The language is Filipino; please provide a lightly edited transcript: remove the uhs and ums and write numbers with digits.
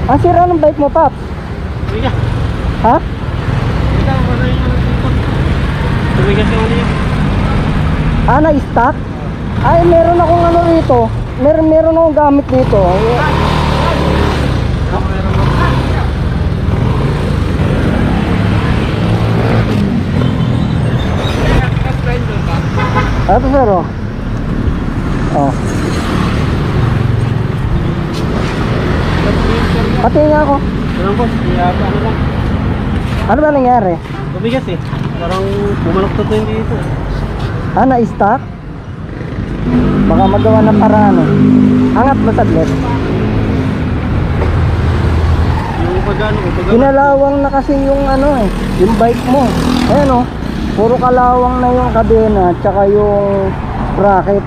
Ang sira ng bike mo, Paps? Tumigas. Ha? Ito, wala yung ikot. Tumigas yung ano yun. Ah, na-stock? Ay, meron akong ano rito. Meron akong gamit dito. Ito, sir, oh. Oh. Pati nga ako. Ano boss, kaya ano lang. Ano ba nangyari? Tumigas eh. Parang bumalaktot na yung dito. Ah, na-stock? Baka magawa ng paraan eh. Angat mo saglit. Yung pagano ko, Kinalawang na kasi yung ano eh, yung bike mo. Ayan oh, puro kalawang na yung kadena, tsaka yung bracket.